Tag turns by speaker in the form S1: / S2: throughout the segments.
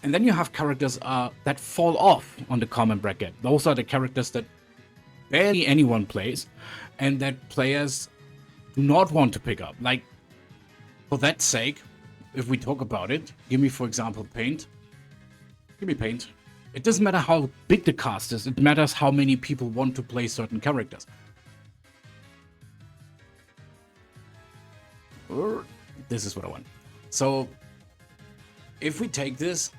S1: And then you have characters that fall off on the common bracket. Those are the characters that barely anyone plays and that players do not want to pick up. Like, for that sake, if we talk about it, give me, for example, Paint. Give me Paint. It doesn't matter how big the cast is. It matters how many people want to play certain characters. This is what I want. So, if we take this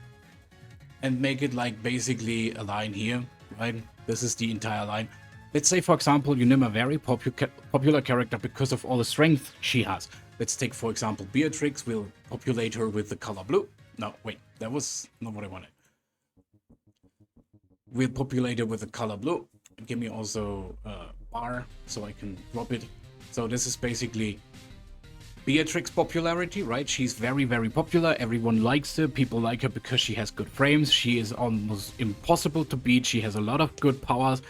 S1: and make it like basically a line here, right? This is the entire line. Let's say, for example, you name a very popular character because of all the strength she has. Let's take, for example, Beatrix. We'll populate her with the color blue. No, wait, that was not what I wanted. We'll populate it with the color blue. Give me also a bar so I can drop it. So this is basically Beatrix popularity, right? She's very, very popular. Everyone likes her. People like her because she has good frames. She is almost impossible to beat. She has a lot of good powers.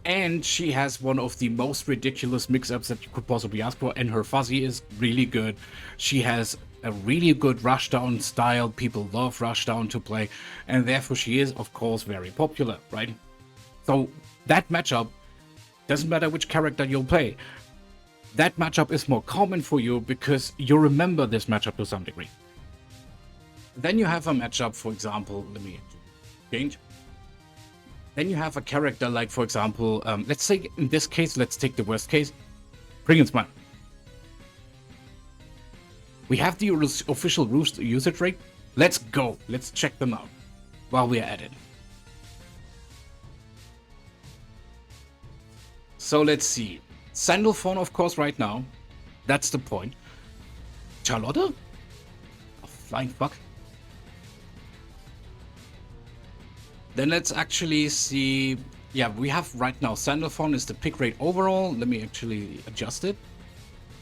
S1: And she has one of the most ridiculous mix-ups that you could possibly ask for. And her fuzzy is really good. She has a really good rushdown style. People love rushdown to play. And therefore she is, of course, very popular, right? So that matchup, doesn't matter which character you'll play. That matchup is more common for you because you remember this matchup to some degree. Then you have a matchup, for example, let me change. Then you have a character like, for example, let's say in this case, let's take the worst case, Bring Smile. We have the official usage rate. Let's go. Let's check them out while we are at it. So let's see. Sandalphon, of course, right now. That's the point. Charlotte? Oh, flying fuck. Then let's actually see. Yeah, we have right now Sandalphon is the pick rate overall. Let me actually adjust it.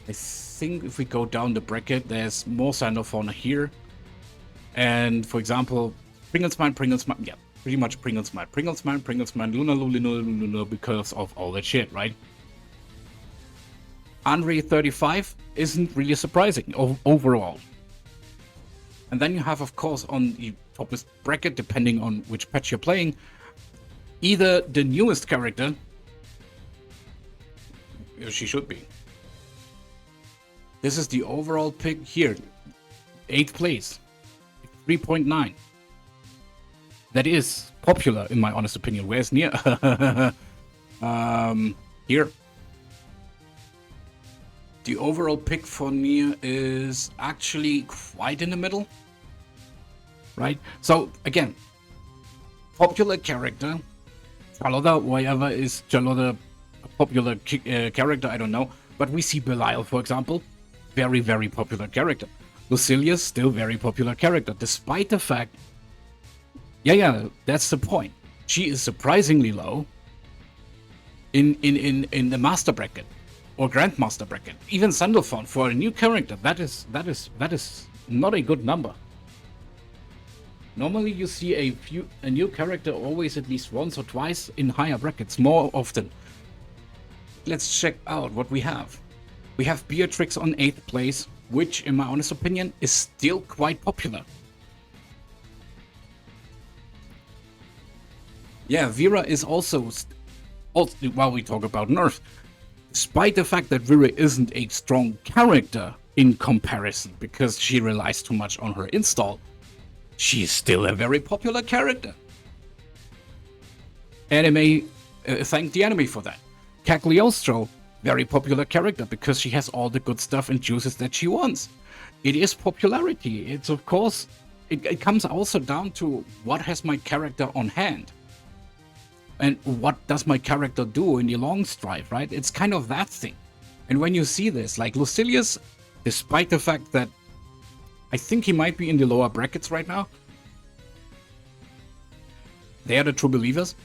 S1: I think if we go down the bracket, there's more Sandalphon here. And for example, Pringlesmine, yeah, pretty much Pringlesmine, Luna, because of all that shit, right? Andre 35 isn't really surprising overall. And then you have, of course, on the topest bracket, depending on which patch you're playing, either the newest character, she should be. This is the overall pick here, 8th place, 3.9. That is popular, in my honest opinion. Where's Nia? Here. The overall pick for Nia is actually quite in the middle. Right? So, again, popular character. Charlotte, whatever is Charlotte a popular character, I don't know. But we see Belial, for example. Very, very popular character. Lucilius, still very popular character. Despite the fact... Yeah, that's the point. She is surprisingly low in the master bracket. Or Grandmaster bracket. Even Sandalphon for a new character, that is not a good number. Normally you see a new character always at least once or twice in higher brackets, more often. Let's check out what we have. We have Beatrix on 8th place, which in my honest opinion is still quite popular. Yeah, Vera is also while we talk about nerf. Despite the fact that Vera isn't a strong character in comparison because she relies too much on her install, she is still a very popular character. Anime, thank the anime for that. Cagliostro, very popular character because she has all the good stuff and juices that she wants. It is popularity. It's of course, it comes also down to what has my character on hand. And what does my character do in the long strife, right? It's kind of that thing. And when you see this, like Lucilius, despite the fact that I think he might be in the lower brackets right now, they are the true believers.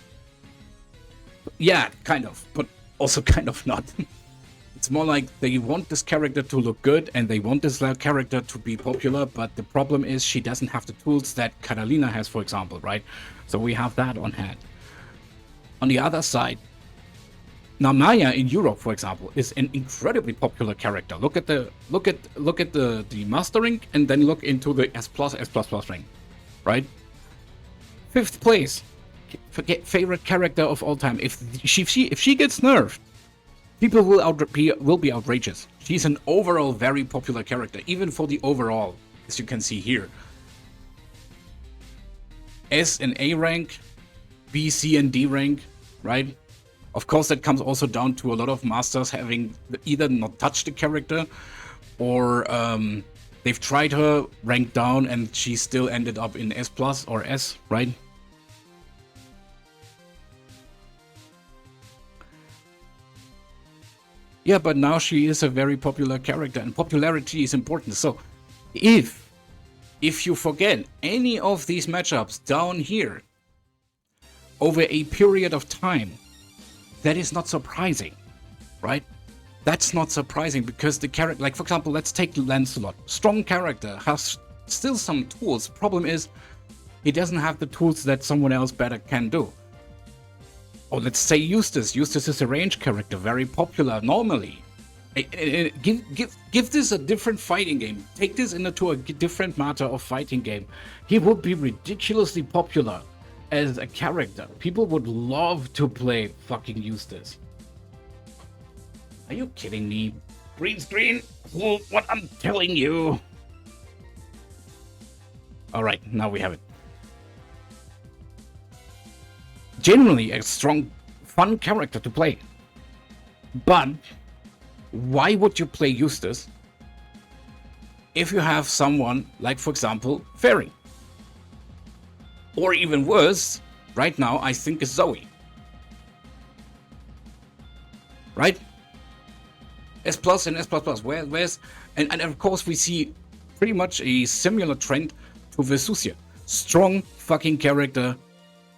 S1: Yeah, kind of, but also kind of not. It's more like they want this character to look good and they want this character to be popular, but the problem is she doesn't have the tools that Catalina has, for example, right? So we have that on hand. On the other side, now Maya in Europe, for example, is an incredibly popular character. Look at the master rank and then look into the S++ rank, right? 5th place. Favorite character of all time. If she gets nerfed, people will be outrageous. She's an overall very popular character, even for the overall, as you can see here. S and A rank, B, C, and D rank, right? Of course, that comes also down to a lot of masters having either not touched the character, or they've tried her, ranked down, and she still ended up in S plus or S, right? Yeah, but now she is a very popular character, and popularity is important. So if you forget any of these matchups down here over a period of time, that is not surprising, right? That's not surprising because the character, like for example, let's take Lancelot. Strong character, has still some tools. Problem is, he doesn't have the tools that someone else better can do. Or let's say Eustace. Eustace is a range character, very popular normally. Give this a different fighting game. Take this into a different matter of fighting game. He would be ridiculously popular as a character. People would love to play fucking Eustace. Are you kidding me? Green screen? Well, what I'm telling you. Alright, now we have it. Genuinely a strong, fun character to play. But why would you play Eustace if you have someone like, for example, Fairy? Or even worse, right now I think is Zoe. Right? S plus and S plus plus. Where's and of course we see pretty much a similar trend to Vesusia. Strong fucking character,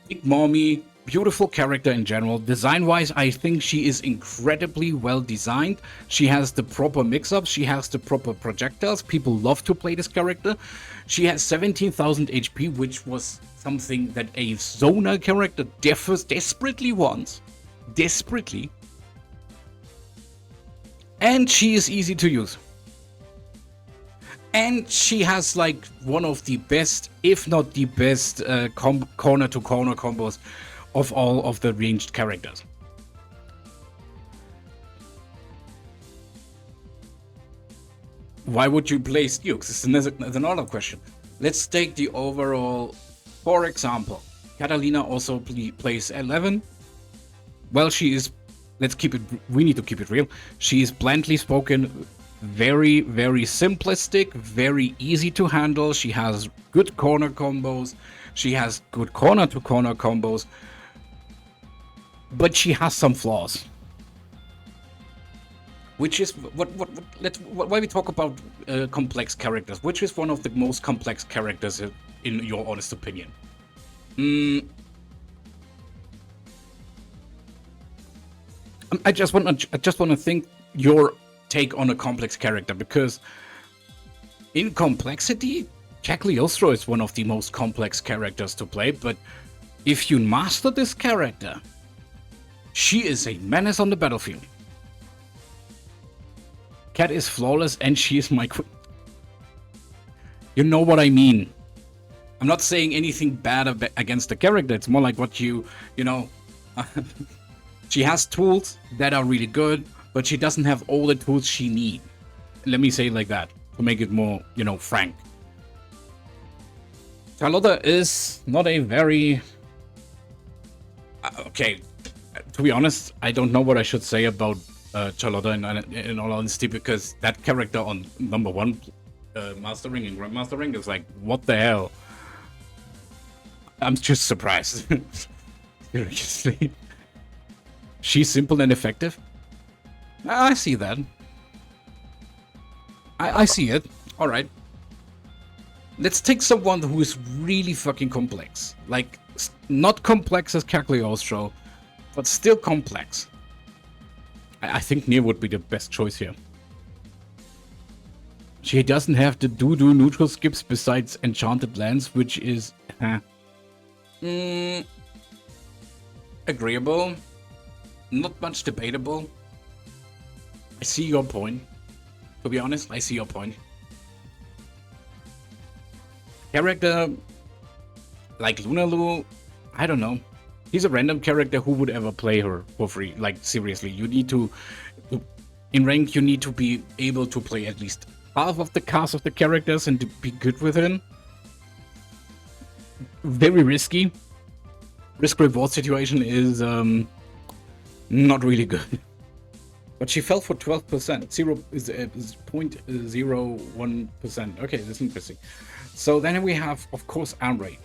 S1: big mommy, beautiful character in general. Design-wise, I think she is incredibly well designed. She has the proper mix-ups. She has the proper projectiles. People love to play this character. She has 17,000 HP, which was something that a Zona character desperately wants. Desperately. And she is easy to use. And she has like one of the best, if not the best, corner-to-corner combos of all of the ranged characters. Why would you play Stukes? This is another question. Let's take the overall, for example. Catalina also plays 11. Well, she is, we need to keep it real. She is bluntly spoken, very, very simplistic, very easy to handle. She has good corner combos. She has good corner-to-corner combos. But she has some flaws. Which is why we talk about complex characters. Which is one of the most complex characters in your honest opinion? I just want to think your take on a complex character, because in complexity, Cagliostro is one of the most complex characters to play. But if you master this character, she is a menace on the battlefield. Cat is flawless and she is my queen. You know what I mean. I'm not saying anything bad against the character. It's more like what you know. She has tools that are really good, but she doesn't have all the tools she needs. Let me say it like that, to make it more, frank. Charlotta is not a very... okay. To be honest, I don't know what I should say about Charlotta in all honesty, because that character on number 1 mastering and grandmastering is like, what the hell? I'm just surprised. Seriously. She's simple and effective. I see that. I see it. Alright. Let's take someone who is really fucking complex. Like, not complex as Cagliostro, but still complex. I think Nier would be the best choice here. She doesn't have the do neutral skips besides Enchanted Lands, which is... agreeable. Not much debatable. I see your point. To be honest, I see your point. Character... like Lunalu, I don't know. He's a random character. Who would ever play her for free? Like, seriously, you need to... In rank, you need to be able to play at least half of the cast of the characters and to be good with him. Very risky. Risk-reward situation is not really good. But she fell for 12%. 0.01%. Okay, that's interesting. So then we have, of course, Anray.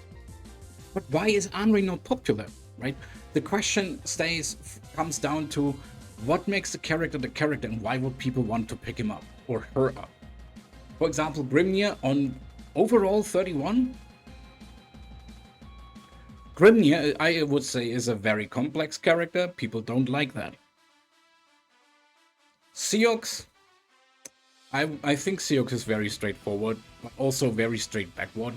S1: But why is Anray not popular, right? The question comes down to what makes the character and why would people want to pick him up or her up? For example, Grimnir on overall 31. Grimnir, I would say, is a very complex character. People don't like that. Seox, I think Seox is very straightforward, but also very straight backward.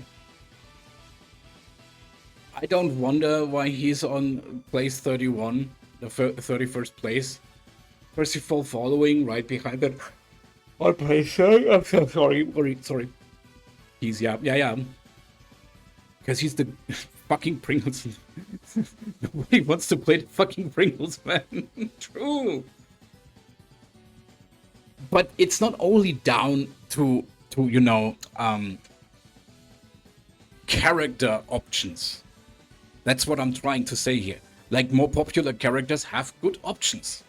S1: I don't wonder why he's on place 31, the 31st place. Percival following right behind that. On place, I'm so sorry. He's, yeah. Because he's the fucking Pringles. Nobody wants to play the fucking Pringles, man. True. But it's not only down to you know, character options. That's what I'm trying to say here. Like, more popular characters have good options.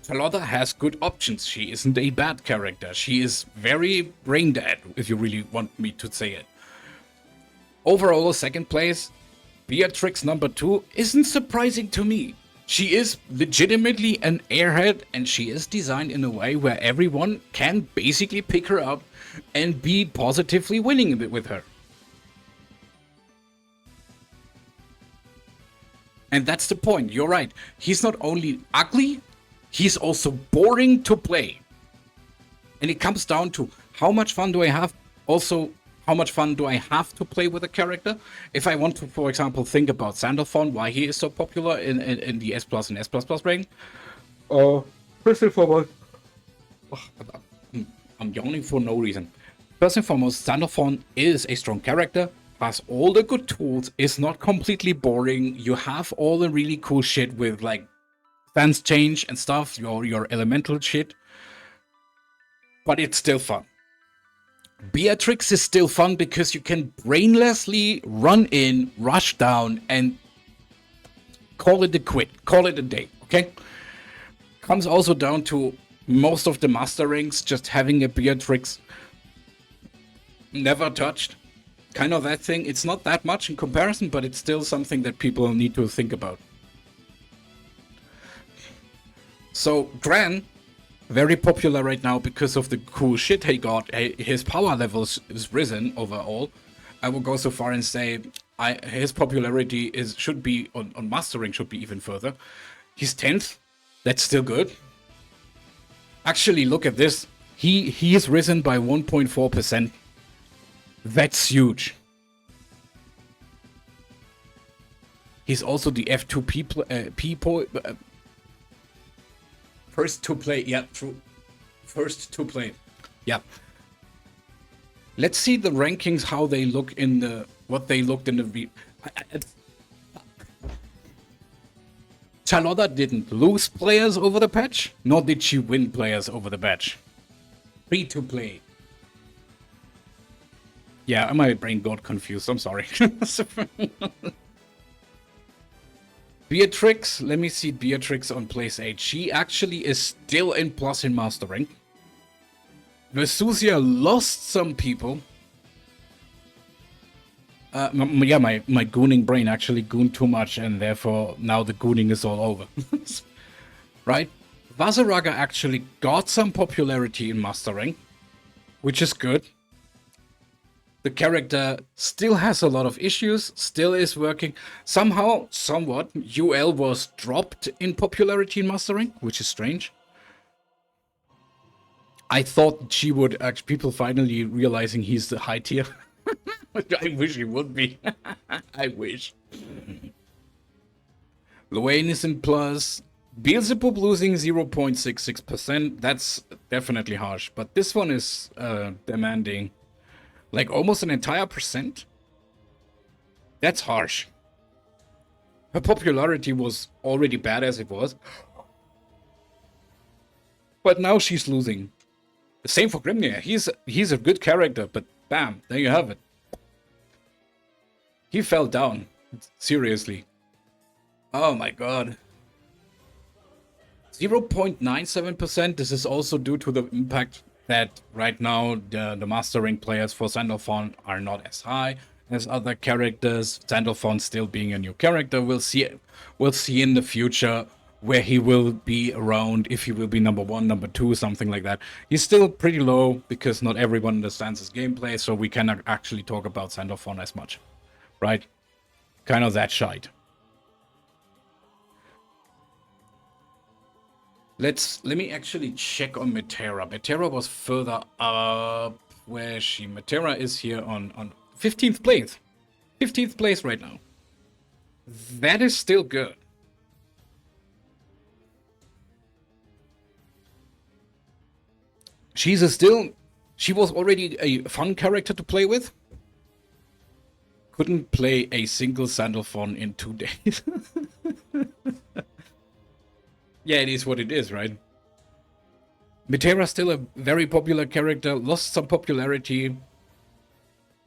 S1: Charlotta has good options. She isn't a bad character. She is very brain dead, if you really want me to say it. Overall, second place, Beatrix number 2 isn't surprising to me. She is legitimately an airhead, and she is designed in a way where everyone can basically pick her up and be positively winning with her. And that's the point. You're right. He's not only ugly, he's also boring to play. And it comes down to how much fun do I have? Also, how much fun do I have to play with a character? If I want to, for example, think about Sandalphon, why he is so popular in the S Plus and S Plus Plus rank. First and foremost, I'm yawning for no reason. First and foremost, Sandalphon is a strong character, has all the good tools, is not completely boring. You have all the really cool shit with like stance change and stuff, your elemental shit, but it's still fun. Beatrix is still fun because you can brainlessly run in, rush down, and call it a day, okay? Comes also down to most of the master ranks just having a Beatrix never touched. Kind of that thing. It's not that much in comparison, but it's still something that people need to think about. So, Gran, very popular right now because of the cool shit he got. His power levels is risen overall. I will go so far and say his popularity should be on mastering should be even further. He's 10th. That's still good. Actually, look at this. He is risen by 1.4%. That's huge. He's also the F2P first to play. Yeah, true. First to play. Yeah. Let's see the rankings, how they look what they looked in the Charlotta didn't lose players over the patch, nor did she win players over the patch. Free to play. Yeah, my brain got confused. I'm sorry. Beatrix, let me see Beatrix on place 8. She actually is still in plus in mastering. Vesusia lost some people. Yeah, my gooning brain actually gooned too much, and therefore now the gooning is all over. Right? Vaseraga actually got some popularity in mastering, which is good. The character still has a lot of issues, still is working. Somehow, somewhat, UL was dropped in popularity in mastering, which is strange. I thought she would actually, people finally realizing he's the high tier. I wish he would be. I wish. Luane is in plus. Beelzebub losing 0.66%. That's definitely harsh, but this one is demanding like almost an entire percent. That's harsh. Her popularity was already bad as it was, but now she's losing. The same for Grimnir. He's a good character, but bam, there you have it. He fell down. Seriously. Oh my god. 0.97%. This is also due to the impact that right now the mastering players for Sandalphon are not as high as other characters. Sandalphon still being a new character. We'll see in the future where he will be around, if he will be number 1, number 2, something like that. He's still pretty low because not everyone understands his gameplay, so we cannot actually talk about Sandalphon as much. Right? Kind of that shite. Let me actually check on Metera. Metera was further up. Where is she? Metera is here on 15th place. 15th place right now. That is still good. She was already a fun character to play with. Couldn't play a single Sandalphon in 2 days. Yeah, it is what it is, right? Metera still a very popular character, lost some popularity.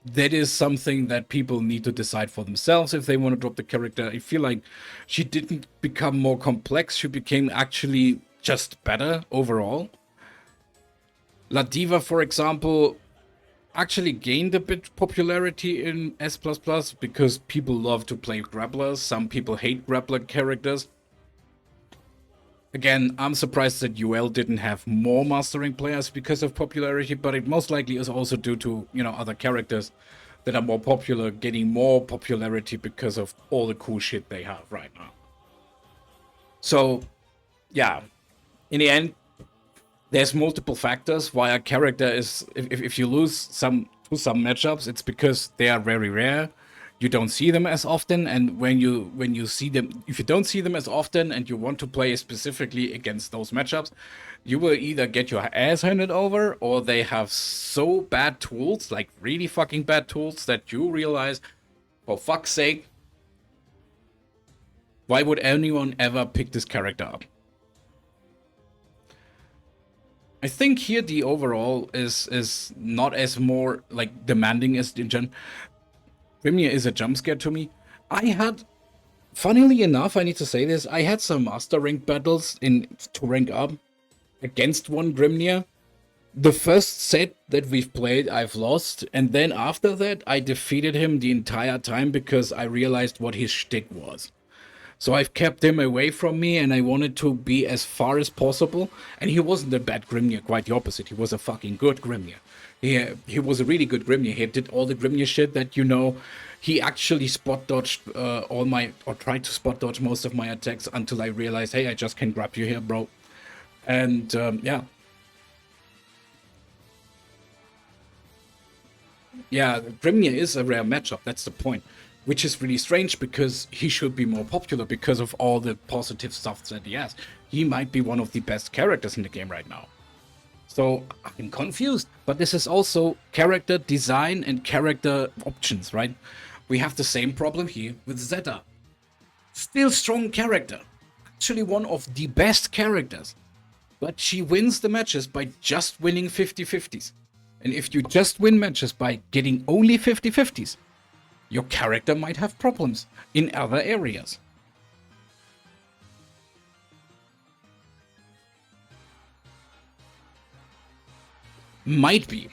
S1: That is something that people need to decide for themselves if they want to drop the character. I feel like she didn't become more complex, she became actually just better overall. La Diva, for example, actually gained a bit popularity in S++ because people love to play grapplers. Some people hate grappler characters. Again, I'm surprised that UL didn't have more mastering players because of popularity, but it most likely is also due to, other characters that are more popular getting more popularity because of all the cool shit they have right now. So, yeah, in the end, there's multiple factors why a character is, if you lose some matchups, it's because they are very rare. You don't see them as often, and when you see them, if you don't see them as often and you want to play specifically against those matchups, you will either get your ass handed over, or they have so bad tools, like really fucking bad tools, that you realize, for fuck's sake, why would anyone ever pick this character up? I think here the overall is not as more like demanding as the gen. Grimnir is a jump scare to me. Funnily enough, I need to say this, I had some master rank battles to rank up against one Grimnir. The first set that we've played, I've lost, and then after that, I defeated him the entire time because I realized what his shtick was. So I've kept him away from me, and I wanted to be as far as possible. And he wasn't a bad Grimnir, quite the opposite. He was a fucking good Grimnir. He was a really good Grimnir. He did all the Grimnir shit that he actually spot dodged tried to spot dodge most of my attacks until I realized, hey, I just can grab you here, bro. And yeah. Yeah, Grimnir is a rare matchup, that's the point. Which is really strange because he should be more popular because of all the positive stuff that he has. He might be one of the best characters in the game right now. So I'm confused, but this is also character design and character options, right? We have the same problem here with Zeta. Still strong character, actually one of the best characters, but she wins the matches by just winning 50-50s. And if you just win matches by getting only 50-50s, your character might have problems in other areas. Might be,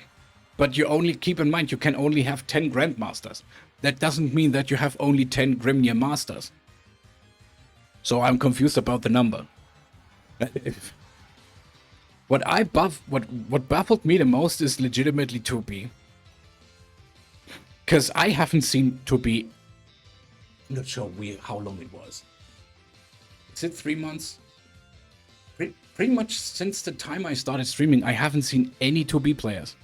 S1: but you only keep in mind you can only have 10 Grandmasters. That doesn't mean that you have only 10 Grimnir Masters. So I'm confused about the number. What baffled me the most is legitimately 2B. Because I haven't seen 2B. I'm not sure how long it was. Is it 3 months? Pretty much since the time I started streaming, I haven't seen any 2B players.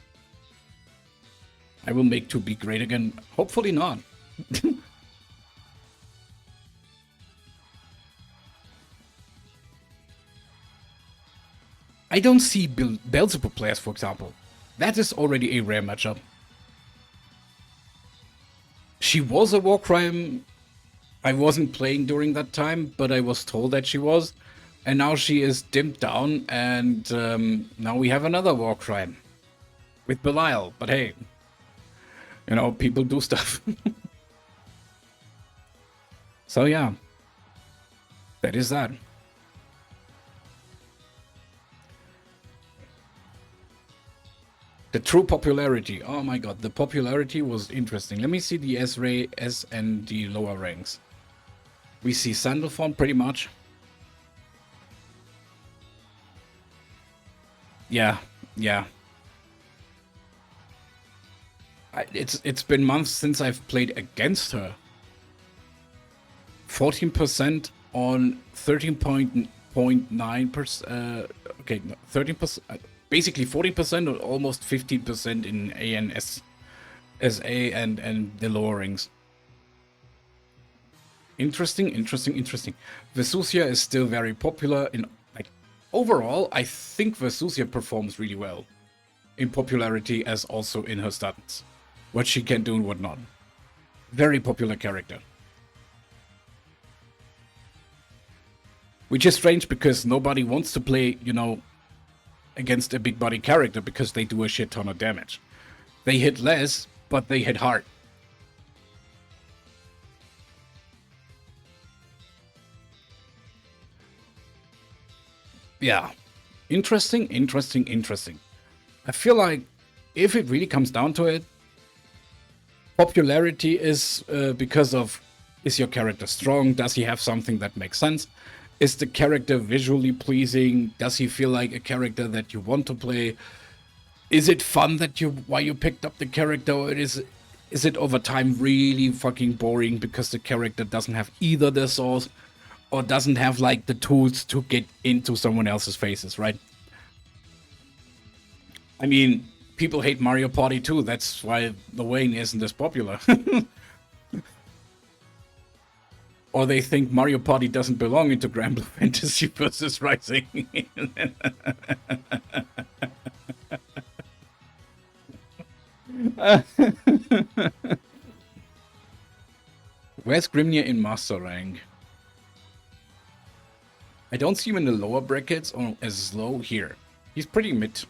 S1: I will make 2B great again. Hopefully not. I don't see Beelzebub players, for example. That is already a rare matchup. She was a war crime. I wasn't playing during that time, but I was told that she was. And now she is dimmed down, and now we have another war crime with Belial. But hey, you know, people do stuff. So yeah, that is that. The true popularity. Oh my god, the popularity was interesting. Let me see the S and the lower ranks. We see Sandalphon pretty much. Yeah, yeah. It's been months since I've played against her. 14% on 13.9%. Okay, 13%. Basically 40% or almost 15% in A and SA and the lower rings. Interesting. Vesusia is still very popular in, like, overall. I think Vesusia performs really well in popularity as also in her stats, what she can do and what not. Very popular character. Which is strange because nobody wants to play, you know, against a big body character because they do a shit ton of damage. They hit less, but they hit hard. Yeah. Interesting. I feel like if it really comes down to it, popularity is because of, is your character strong? Does he have something that makes sense? Is the character visually pleasing? Does he feel like a character that you want to play? Is it fun that why you picked up the character? Or is it over time really fucking boring because the character doesn't have either the source or doesn't have like the tools to get into someone else's faces, right? I mean, people hate Mario Party too. That's why the Wayne isn't as popular. Or they think Mario Party doesn't belong into Granblue Fantasy versus Rising. Where's Grimnir in Master Rank? I don't see him in the lower brackets or as low here. He's pretty mid.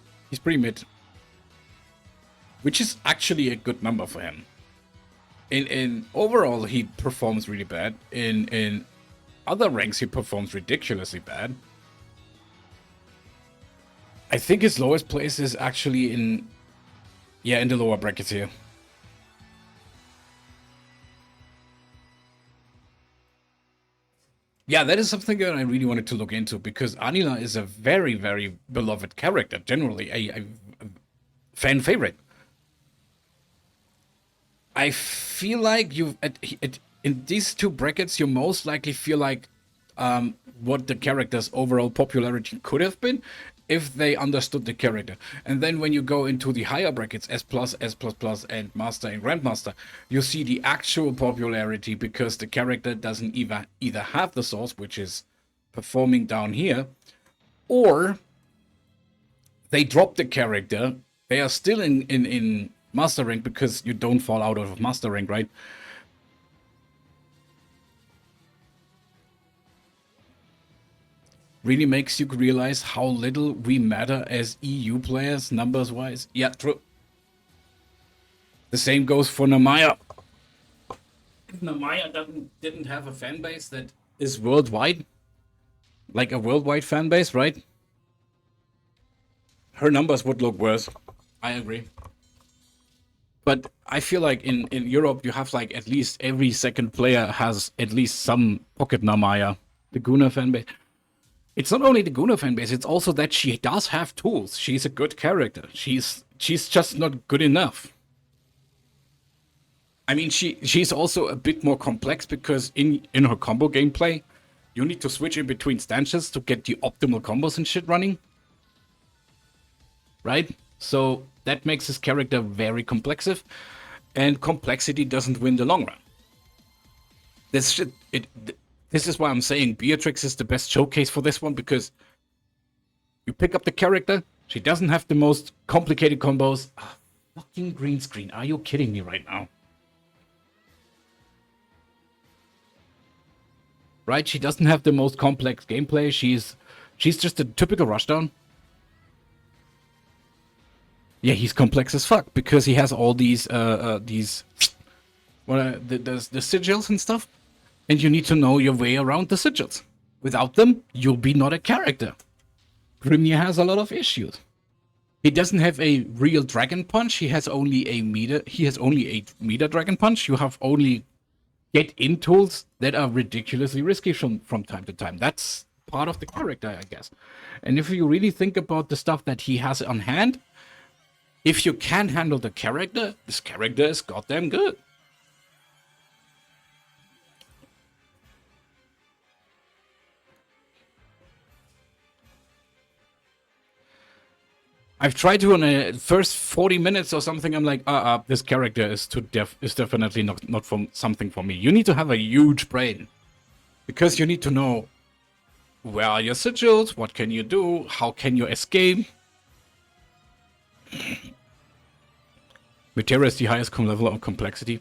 S1: Which is actually a good number for him. In overall, he performs really bad. In other ranks, he performs ridiculously bad. I think his lowest place is actually in the lower brackets here. Yeah, that is something that I really wanted to look into because Anila is a very, very beloved character. Generally, a fan favorite. I feel like in these two brackets, you most likely feel like what the character's overall popularity could have been if they understood the character. And then when you go into the higher brackets, S+, and Master and Grandmaster, you see the actual popularity because the character doesn't either have the source, which is performing down here, or they drop the character. They are still in Master rank because you don't fall out of Master rank, right? Really makes you realize how little we matter as EU players, numbers-wise. Yeah, true. The same goes for Namaya. Namaya didn't have a fan base that is worldwide. Like a worldwide fan base, right? Her numbers would look worse. I agree. But I feel like in Europe, you have like at least every second player has at least some pocket Namaya. The Guna fanbase. It's not only the Guna fanbase, it's also that she does have tools. She's a good character. She's just not good enough. I mean, she's also a bit more complex because in her combo gameplay, you need to switch in between stances to get the optimal combos and shit running. Right? So that makes his character very complexive, and complexity doesn't win the long run. This is why I'm saying Beatrix is the best showcase for this one, because you pick up the character, she doesn't have the most complicated combos. Fucking green screen, are you kidding me right now? right? She doesn't have the most complex gameplay. She's just a typical rushdown. Yeah, he's complex as fuck because he has all these what the sigils and stuff, and you need to know your way around the sigils. Without them, you'll be not a character. Grimnir has a lot of issues. He doesn't have a real dragon punch. He has only a meter. He has only a meter dragon punch. You have only get-in tools that are ridiculously risky from time to time. That's part of the character, I guess. And if you really think about the stuff that he has on hand, if you can handle the character, this character is goddamn good. I've tried to on the first 40 minutes or something. I'm like, this character is definitely not from something for me. You need to have a huge brain because you need to know where are your sigils, what can you do, how can you escape. Metera is the highest level of complexity.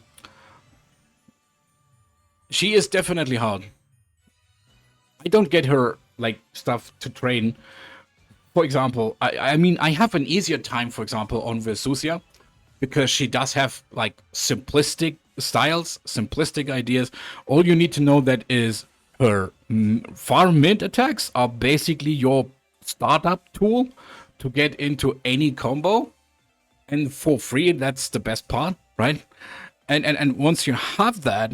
S1: She is definitely hard. I don't get her like stuff to train. For example, I mean, I have an easier time, for example, on Vesusia, because she does have, like, simplistic styles, simplistic ideas. All you need to know that is her far mid attacks are basically your startup tool to get into any combo. And for free, that's the best part, right? And once you have that,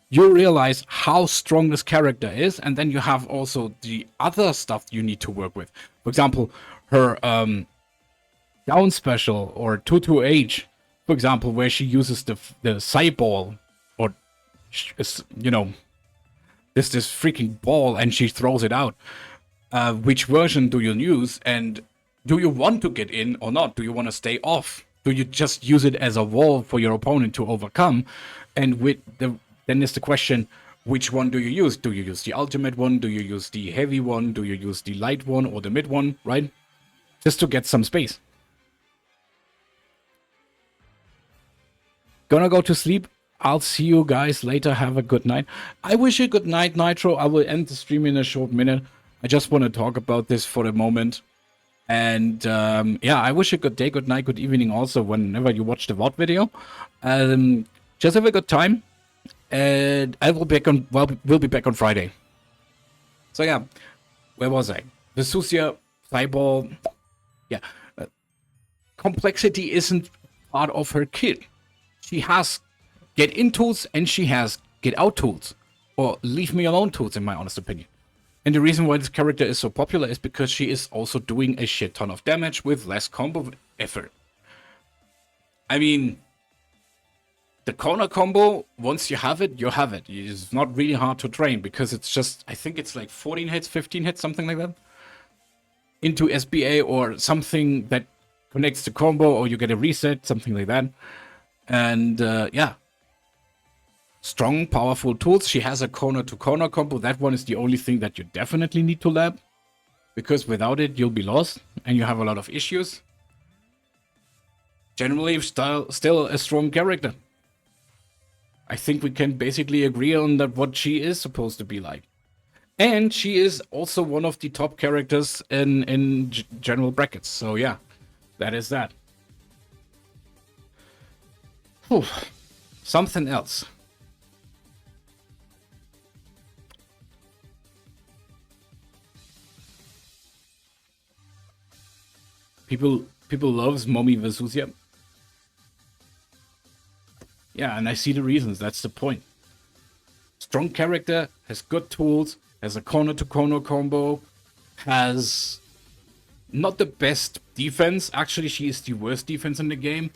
S1: you realize how strong this character is, and then you have also the other stuff you need to work with. For example, her down special or 2-2H, for example, where she uses the side ball, or you know, this freaking ball, and she throws it out. Which version do you use, and do you want to get in or not? Do you want to stay off? Do you just use it as a wall for your opponent to overcome? And with then is the question, which one do you use? Do you use the ultimate one? Do you use the heavy one? Do you use the light one or the mid one, right? Just to get some space. Gonna go to sleep. I'll see you guys later. Have a good night. I wish you good night, Nitro. I will end the stream in a short minute. I just want to talk about this for a moment. And yeah, I wish you good day, good night, good evening also whenever you watch the VOD video. Just have a good time. And I will we'll be back on Friday. So yeah, where was I? Vesusia, Fireball. Yeah, complexity isn't part of her kit. She has get-in tools and she has get-out tools, or leave me alone tools, in my honest opinion. And the reason why this character is so popular is because she is also doing a shit ton of damage with less combo effort. I mean, the corner combo, once you have it, you have it. It's not really hard to train because it's just, I think it's like 14 hits, 15 hits, something like that. Into SBA or something that connects to combo, or you get a reset, something like that. And yeah. Strong, powerful tools. She has a corner-to-corner combo. That one is the only thing that you definitely need to lab, because without it, you'll be lost and you have a lot of issues. Generally, still a strong character. I think we can basically agree on that what she is supposed to be like. And she is also one of the top characters in general brackets. So yeah, that is that. Whew. Something else. People loves Mommy Vesusia. Yeah, and I see the reasons. That's the point. Strong character, has good tools, has a corner-to-corner combo, has not the best defense. Actually, she is the worst defense in the game.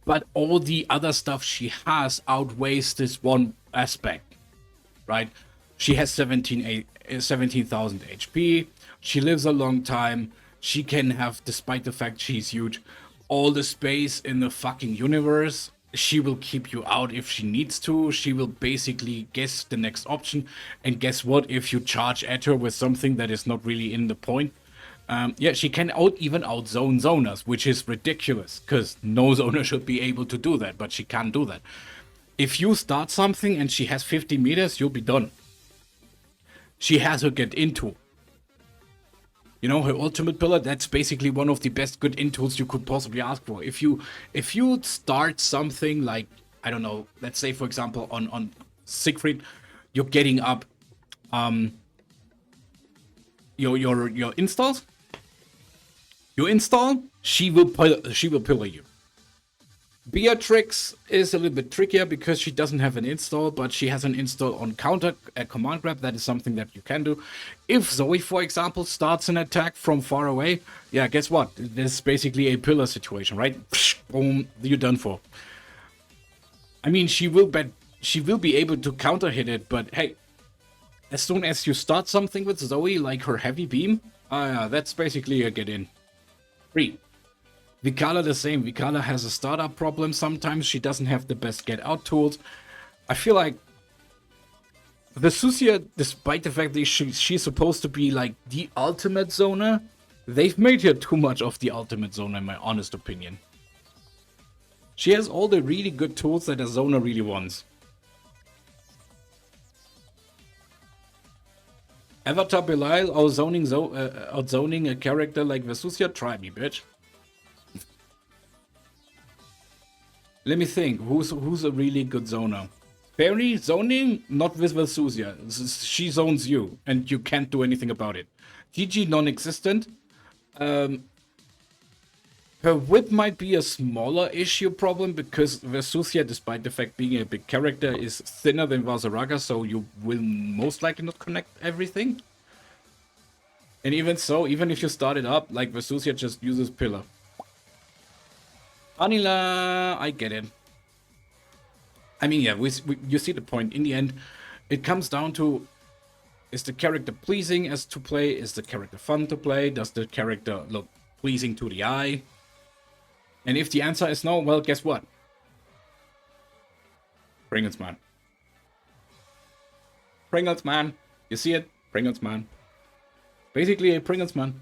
S1: But all the other stuff she has outweighs this one aspect, right? She has 17,000 HP. She lives a long time. She can have, despite the fact she's huge, all the space in the fucking universe. She will keep you out if she needs to. She will basically guess the next option. And guess what? If you charge at her with something that is not really in the point, yeah, she can even outzone zoners, which is ridiculous, because no zoner should be able to do that, but she can't do that. If you start something and she has 50 meters, you'll be done. she has her get into. You know, her ultimate pillar, that's basically one of the best good in tools you could possibly ask for. If you start something like, I don't know, let's say for example on Siegfried, you're getting up your installs. You install, she will pillar you. Beatrix is a little bit trickier because she doesn't have an install, but she has an install on counter command grab. That is something that you can do. If Zoe, for example, starts an attack from far away, yeah, guess what? This is basically a pillar situation, right? Boom, you're done for. I mean, she will be able to counter hit it, but hey, as soon as you start something with Zoe, like her heavy beam, that's basically a get in. 3. Vikala the same. Vikala has a startup problem sometimes. She doesn't have the best get out tools. I feel like Vesusia, despite the fact that she's supposed to be like the ultimate zoner, they've made her too much of the ultimate zoner in my honest opinion. She has all the really good tools that a zoner really wants. Avatar Belial outzoning a character like Vesusia? Try me, bitch. Let me think. Who's a really good zoner? Fairy zoning? Not with Vesusia. She zones you, and you can't do anything about it. Gigi non-existent. Her whip might be a smaller issue problem because Vesusia, despite the fact being a big character, is thinner than Vaseraga, so you will most likely not connect everything. And even so, even if you start it up, like Vesusia just uses pillar. Anila, I get it. I mean, yeah, you see the point. In the end, it comes down to, is the character pleasing as to play? Is the character fun to play? Does the character look pleasing to the eye? And if the answer is no, well, guess what? Pringles man. Pringles man. You see it? Pringles man. Basically a Pringles man.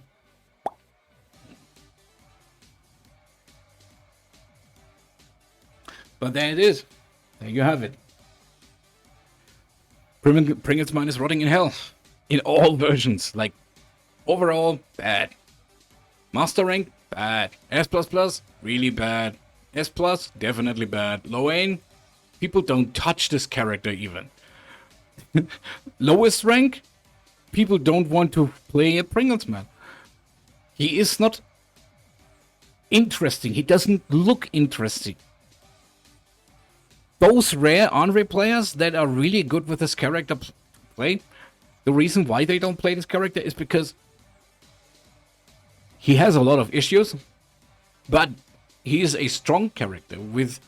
S1: But there it is. There you have it. Pringles man is rotting in hell. In all versions. Like, overall, bad. Master rank, bad. S++, really bad. S+, definitely bad. Loane, people don't touch this character even. Lowest rank, people don't want to play a Pringles man. He is not interesting. He doesn't look interesting. Those rare Andre players that are really good with this character play, the reason why they don't play this character is because he has a lot of issues, but he is a strong character with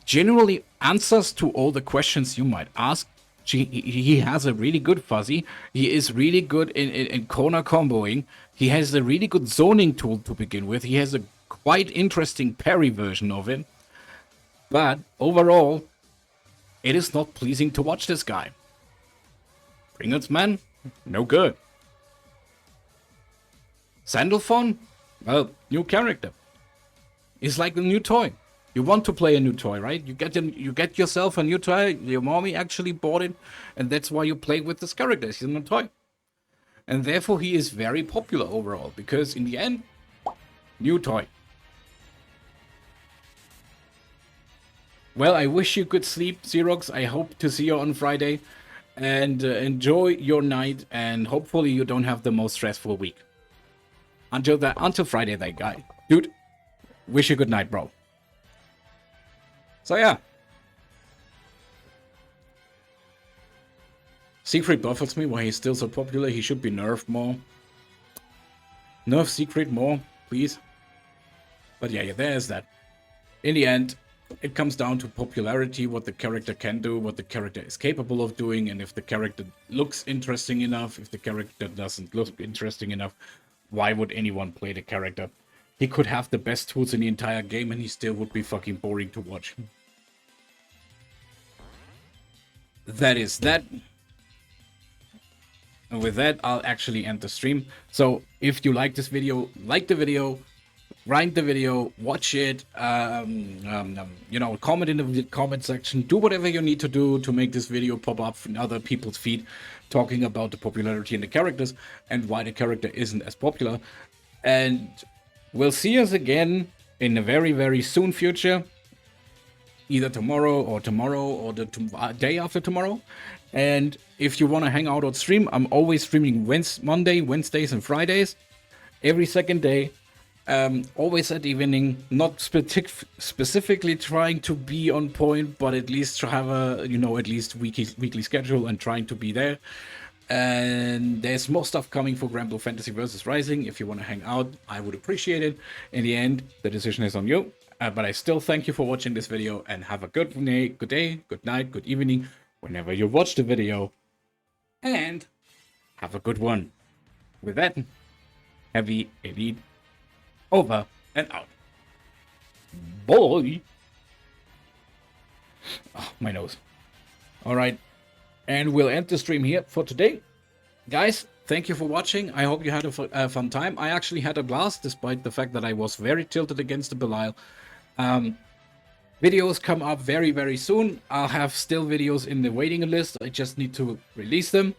S1: generally answers to all the questions you might ask. He has a really good fuzzy. He is really good in corner comboing. He has a really good zoning tool to begin with. He has a quite interesting parry version of it. But overall, it is not pleasing to watch this guy. Pringles man, no good. Sandalphon, well, new character. It's like a new toy. You want to play a new toy, right? You get yourself a new toy. Your mommy actually bought it, and that's why you play with this character. He's a new toy, and therefore he is very popular overall because in the end, new toy. Well, I wish you good sleep, Xerox. I hope to see you on Friday. And enjoy your night. And hopefully you don't have the most stressful week. Until Friday, that guy. Dude, wish you good night, bro. So, yeah. Siegfried baffles me why he's still so popular. He should be nerfed more. Nerf Siegfried more, please. But yeah, there's that. In the end, it comes down to popularity, what the character can do, what the character is capable of doing, and if the character looks interesting enough, if the character doesn't look interesting enough, why would anyone play the character? He could have the best tools in the entire game and he still would be fucking boring to watch. That is that. And with that, I'll actually end the stream. So if you like this video, like the video, grind the video, watch it, you know, comment in the comment section, do whatever you need to do to make this video pop up in other people's feed, talking about the popularity in the characters and why the character isn't as popular. And we'll see us again in a very, very soon future, either tomorrow or the day after tomorrow. And if you want to hang out on stream, I'm always streaming Monday, Wednesdays, and Fridays, every second day. Always at evening, not specifically trying to be on point, but at least to have a, you know, at least weekly schedule and trying to be there. And there's more stuff coming for Granblue Fantasy vs Rising. If you want to hang out, I would appreciate it. In the end, the decision is on you. But I still thank you for watching this video, and have a good day, good night, good evening, whenever you watch the video. And have a good one. With that, Heavy Elite over and out. Boy. Oh, my nose. All right. And we'll end the stream here for today. Guys, thank you for watching. I hope you had a fun time. I actually had a blast, despite the fact that I was very tilted against the Belial. Videos come up very, very soon. I'll have still videos in the waiting list. I just need to release them.